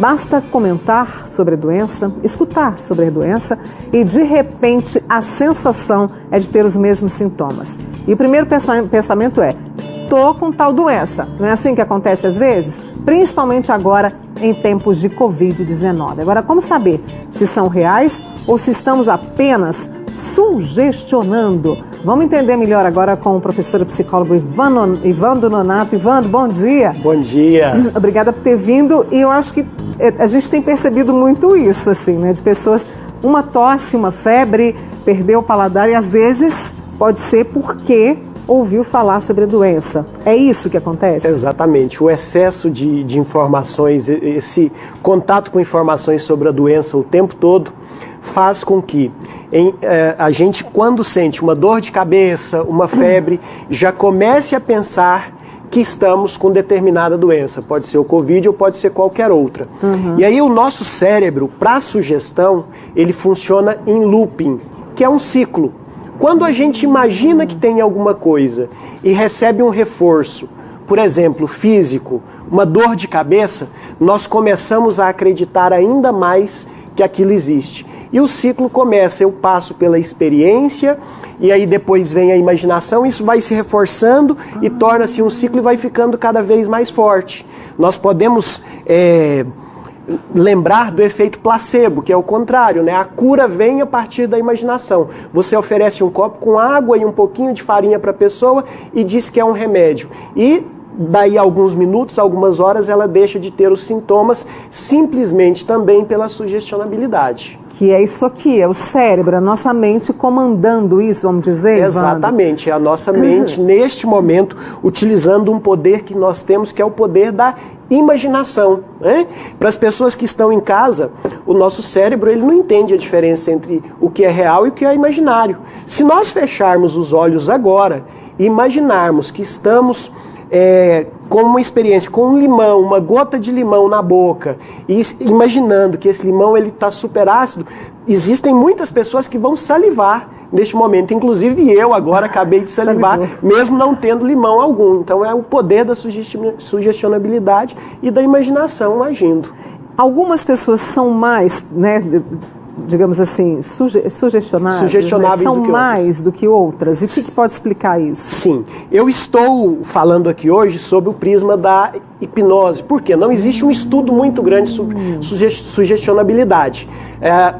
Basta comentar sobre a doença, escutar sobre a doença e, de repente, a sensação é de ter os mesmos sintomas. E o primeiro pensamento é: tô com tal doença. Não é assim que acontece às vezes? Principalmente agora em tempos de Covid-19. Agora, como saber se são reais ou se estamos apenas sugestionando? Vamos entender melhor agora com o professor e psicólogo Ivando Nonato. Ivando, bom dia. Bom dia. Obrigada por ter vindo. E eu acho que a gente tem percebido muito isso, assim, né? De pessoas, uma tosse, uma febre, perdeu o paladar e às vezes pode ser porque ouviu falar sobre a doença. É isso que acontece? Exatamente. O excesso de informações, esse contato com informações sobre a doença o tempo todo, faz com que a gente, quando sente uma dor de cabeça, uma febre, já comece a pensar que estamos com determinada doença. Pode ser o Covid ou pode ser qualquer outra. E aí o nosso cérebro, para a sugestão, ele funciona em looping, que é um ciclo. Quando a gente imagina que tem alguma coisa e recebe um reforço, por exemplo, físico, uma dor de cabeça, nós começamos a acreditar ainda mais que aquilo existe. E o ciclo começa, eu passo pela experiência e aí depois vem a imaginação, isso vai se reforçando e torna-se um ciclo e vai ficando cada vez mais forte. Nós podemos lembrar do efeito placebo, que é o contrário, né? A cura vem a partir da imaginação. Você oferece um copo com água e um pouquinho de farinha para a pessoa e diz que é um remédio. E daí a alguns minutos, algumas horas, ela deixa de ter os sintomas, simplesmente também pela sugestionabilidade. Que é isso aqui, é o cérebro, a nossa mente comandando isso, vamos dizer, Exatamente, é a nossa mente, neste momento, utilizando um poder que nós temos, que é o poder da imaginação, né? Para as pessoas que estão em casa, o nosso cérebro ele não entende a diferença entre o que é real e o que é imaginário. Se nós fecharmos os olhos agora e imaginarmos que estamos com uma experiência, com um limão, uma gota de limão na boca, e imaginando que esse limão está super ácido, existem muitas pessoas que vão salivar neste momento, inclusive eu agora acabei de salivar, mesmo não tendo limão algum. Então é o poder da sugestionabilidade e da imaginação agindo. Algumas pessoas são mais, né, digamos assim, sugestionáveis, são do que mais outras. Do que outras. E o que pode explicar isso? Sim, eu estou falando aqui hoje sobre o prisma da hipnose. Por quê? Não existe um estudo muito grande sobre sugestionabilidade.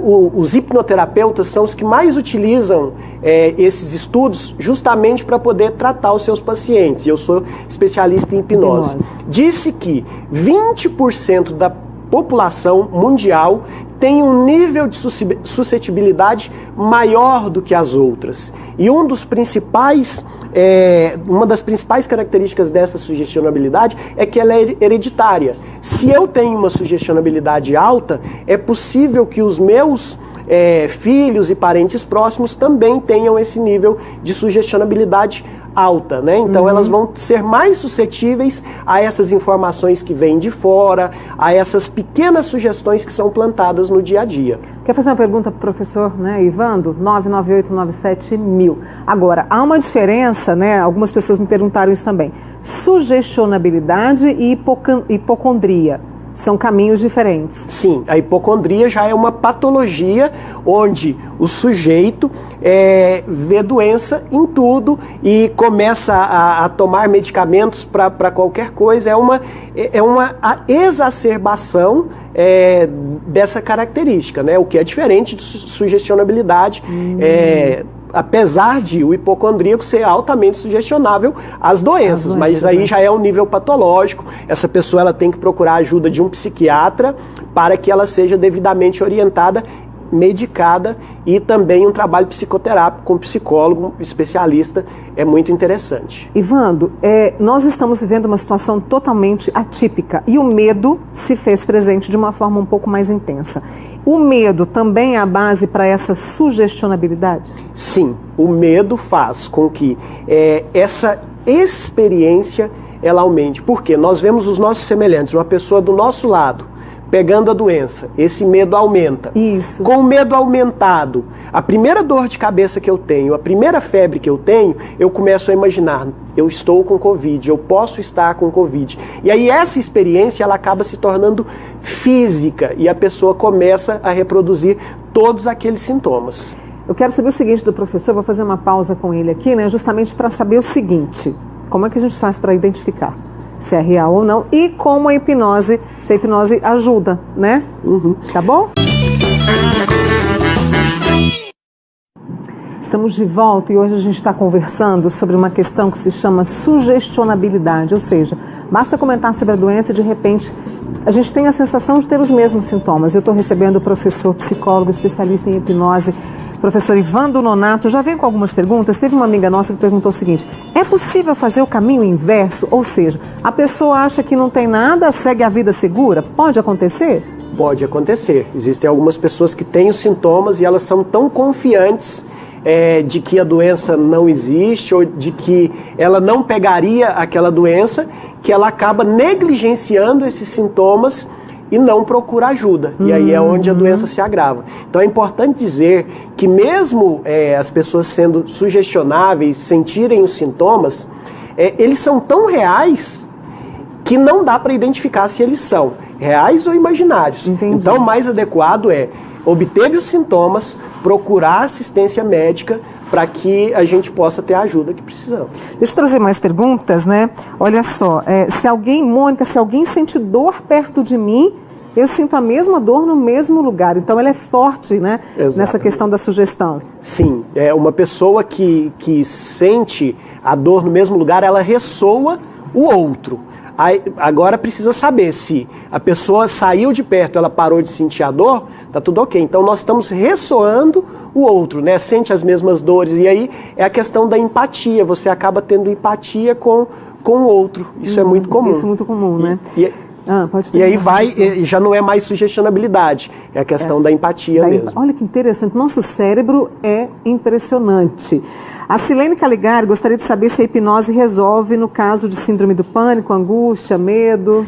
Os hipnoterapeutas são os que mais utilizam esses estudos justamente para poder tratar os seus pacientes. Eu sou especialista em hipnose. Disse que 20% da população mundial tem um nível de suscetibilidade maior do que as outras. E uma das principais características dessa sugestionabilidade é que ela é hereditária. Se eu tenho uma sugestionabilidade alta, é possível que os meus filhos e parentes próximos também tenham esse nível de sugestionabilidade alta, né? Então elas vão ser mais suscetíveis a essas informações que vêm de fora, a essas pequenas sugestões que são plantadas no dia a dia. Quer fazer uma pergunta para o professor, né, Ivando? 99897.000. Agora, há uma diferença, né? Algumas pessoas me perguntaram isso também. Sugestionabilidade e hipocondria. São caminhos diferentes. Sim, a hipocondria já é uma patologia onde o sujeito vê doença em tudo e começa a tomar medicamentos para qualquer coisa. É uma exacerbação dessa característica, né? O que é diferente de sugestionabilidade. Apesar de o hipocondríaco ser altamente sugestionável às doenças, mas aí já é um nível patológico. Essa pessoa ela tem que procurar a ajuda de um psiquiatra para que ela seja devidamente orientada, medicada, e também um trabalho psicoterápico com psicólogo especialista é muito interessante. Ivando, nós estamos vivendo uma situação totalmente atípica e o medo se fez presente de uma forma um pouco mais intensa. O medo também é a base para essa sugestionabilidade? Sim, o medo faz com que essa experiência ela aumente. Por quê? Nós vemos os nossos semelhantes, uma pessoa do nosso lado pegando a doença, esse medo aumenta. Isso. Com o medo aumentado, a primeira dor de cabeça que eu tenho, a primeira febre que eu tenho, eu começo a imaginar, eu estou com Covid, eu posso estar com Covid. E aí essa experiência, ela acaba se tornando física e a pessoa começa a reproduzir todos aqueles sintomas. Eu quero saber o seguinte do professor, vou fazer uma pausa com ele aqui, né, justamente para saber o seguinte, como é que a gente faz para identificar se é real ou não e como a hipnose, se a hipnose ajuda, né? Tá bom? Estamos de volta e hoje a gente está conversando sobre uma questão que se chama sugestionabilidade, ou seja, basta comentar sobre a doença e de repente a gente tem a sensação de ter os mesmos sintomas. Eu estou recebendo o professor psicólogo, especialista em hipnose, professor Ivandro Nonato. Já vem com algumas perguntas. Teve uma amiga nossa que perguntou o seguinte: é possível fazer o caminho inverso? Ou seja, a pessoa acha que não tem nada, segue a vida segura? Pode acontecer? Pode acontecer. Existem algumas pessoas que têm os sintomas e elas são tão confiantes de que a doença não existe ou de que ela não pegaria aquela doença, que ela acaba negligenciando esses sintomas e não procura ajuda. E aí é onde a doença se agrava. Então é importante dizer que mesmo as pessoas sendo sugestionáveis, sentirem os sintomas, eles são tão reais que não dá para identificar se eles são reais ou imaginários. Entendi. Então o mais adequado é, obteve os sintomas, procurar assistência médica para que a gente possa ter a ajuda que precisamos. Deixa eu trazer mais perguntas, né? Olha só, Mônica, se alguém sente dor perto de mim, eu sinto a mesma dor no mesmo lugar. Então ela é forte, né? Exatamente. Nessa questão da sugestão. Sim, uma pessoa que sente a dor no mesmo lugar, ela ressoa o outro. Aí, agora precisa saber se a pessoa saiu de perto, ela parou de sentir a dor, tá tudo ok. Então nós estamos ressoando o outro, né? Sente as mesmas dores. E aí é a questão da empatia. Você acaba tendo empatia com o outro. Isso é muito comum. Isso é muito comum, né? E aí já não é mais sugestionabilidade, é a questão da empatia mesmo. Olha que interessante, nosso cérebro é impressionante. A Silene Caligari gostaria de saber se a hipnose resolve no caso de síndrome do pânico, angústia, medo.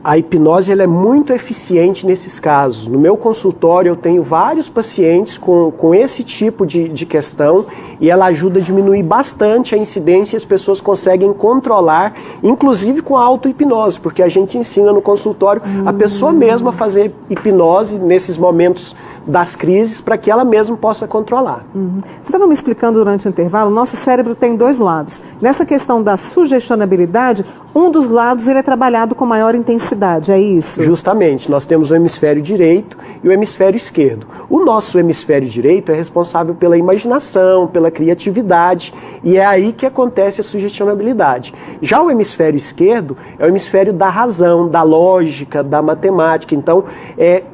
A hipnose ela é muito eficiente nesses casos. No meu consultório eu tenho vários pacientes com esse tipo de questão e ela ajuda a diminuir bastante a incidência e as pessoas conseguem controlar, inclusive com a auto-hipnose, porque a gente ensina no consultório a pessoa mesma a fazer hipnose nesses momentos das crises para que ela mesma possa controlar. Você estava me explicando durante o intervalo, o nosso cérebro tem dois lados. Nessa questão da sugestionabilidade, um dos lados ele é trabalhado com maior intensidade, é isso? Justamente, nós temos o hemisfério direito e o hemisfério esquerdo. O nosso hemisfério direito é responsável pela imaginação, pela criatividade, e é aí que acontece a sugestionabilidade. Já o hemisfério esquerdo é o hemisfério da razão, da lógica, da matemática. Então,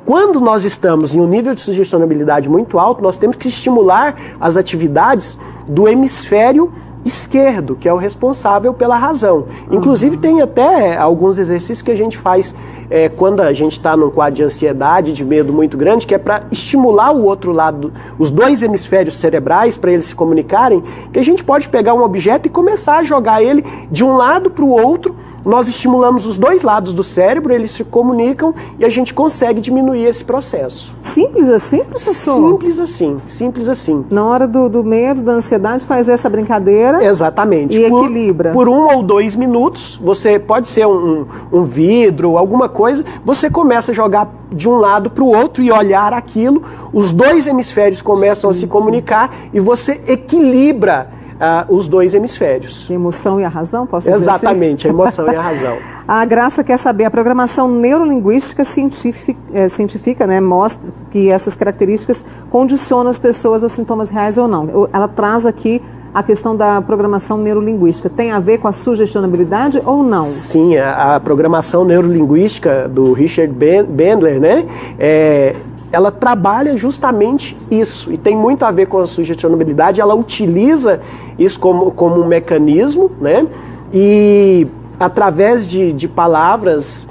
quando nós estamos em um nível de sugestionabilidade muito alto, nós temos que estimular as atividades do hemisfério esquerdo, que é o responsável pela razão. Inclusive tem até alguns exercícios que a gente faz quando a gente está num quadro de ansiedade, de medo muito grande, que é para estimular o outro lado, os dois hemisférios cerebrais, para eles se comunicarem, que a gente pode pegar um objeto e começar a jogar ele de um lado para o outro. Nós estimulamos os dois lados do cérebro, eles se comunicam e a gente consegue diminuir esse processo. Simples assim, professor? Simples assim, simples assim. Na hora do medo, da ansiedade, faz essa brincadeira. Exatamente. E equilibra. Por 1 ou 2 minutos, você pode ser um vidro, alguma coisa, você começa a jogar de um lado para o outro e olhar aquilo, os dois hemisférios começam a se comunicar e você equilibra os dois hemisférios. A emoção e a razão, posso dizer assim? Exatamente, a emoção e a razão. A Graça quer saber, a programação neurolinguística científica, né, mostra que essas características condicionam as pessoas aos sintomas reais ou não. Ela traz aqui a questão da programação neurolinguística. Tem a ver com a sugestionabilidade ou não? Sim, a programação neurolinguística do Richard Bandler, né, ela trabalha justamente isso, e tem muito a ver com a sugestionabilidade. Ela utiliza isso como um mecanismo, né? E através de palavras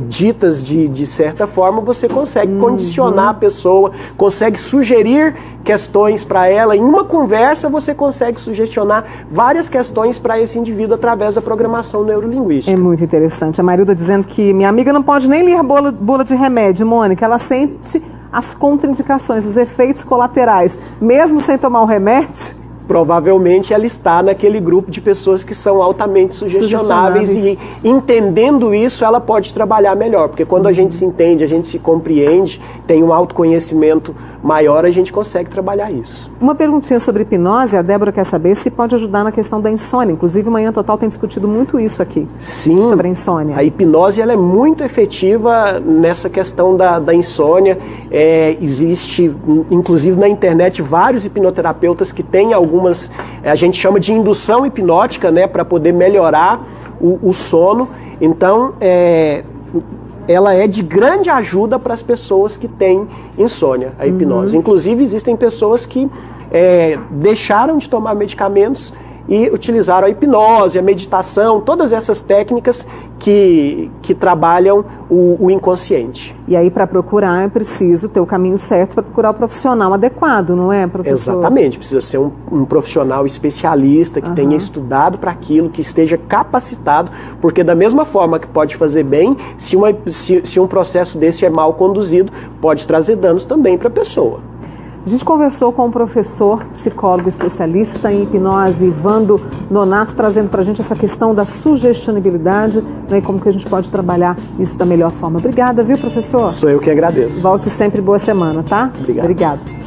ditas de certa forma, você consegue condicionar a pessoa, consegue sugerir questões para ela. Em uma conversa você consegue sugestionar várias questões para esse indivíduo através da programação neurolinguística. É muito interessante. A Marilda dizendo que minha amiga não pode nem ler bula de remédio, Mônica. Ela sente as contraindicações, os efeitos colaterais, mesmo sem tomar o remédio. Provavelmente ela está naquele grupo de pessoas que são altamente sugestionáveis e entendendo isso ela pode trabalhar melhor, porque quando a gente se entende, a gente se compreende, tem um autoconhecimento maior, a gente consegue trabalhar isso. Uma perguntinha sobre hipnose, a Débora quer saber se pode ajudar na questão da insônia, inclusive o Manhã Total tem discutido muito isso aqui. Sim, sobre a insônia. A hipnose ela é muito efetiva nessa questão da insônia, existe inclusive na internet vários hipnoterapeutas que têm algumas, a gente chama de indução hipnótica, né, para poder melhorar o sono. Então, ela é de grande ajuda para as pessoas que têm insônia, a hipnose. Inclusive, existem pessoas que deixaram de tomar medicamentos e utilizaram a hipnose, a meditação, todas essas técnicas que trabalham o inconsciente. E aí, para procurar, é preciso ter o caminho certo para procurar o profissional adequado, não é, professor? Exatamente, precisa ser um profissional especialista que tenha estudado para aquilo, que esteja capacitado, porque da mesma forma que pode fazer bem, se um processo desse é mal conduzido, pode trazer danos também para a pessoa. A gente conversou com o professor, psicólogo especialista em hipnose, Ivando Nonato, trazendo para a gente essa questão da sugestibilidade, né, e como que a gente pode trabalhar isso da melhor forma. Obrigada, viu, professor? Sou eu que agradeço. Volte sempre, boa semana, tá? Obrigado. Obrigada.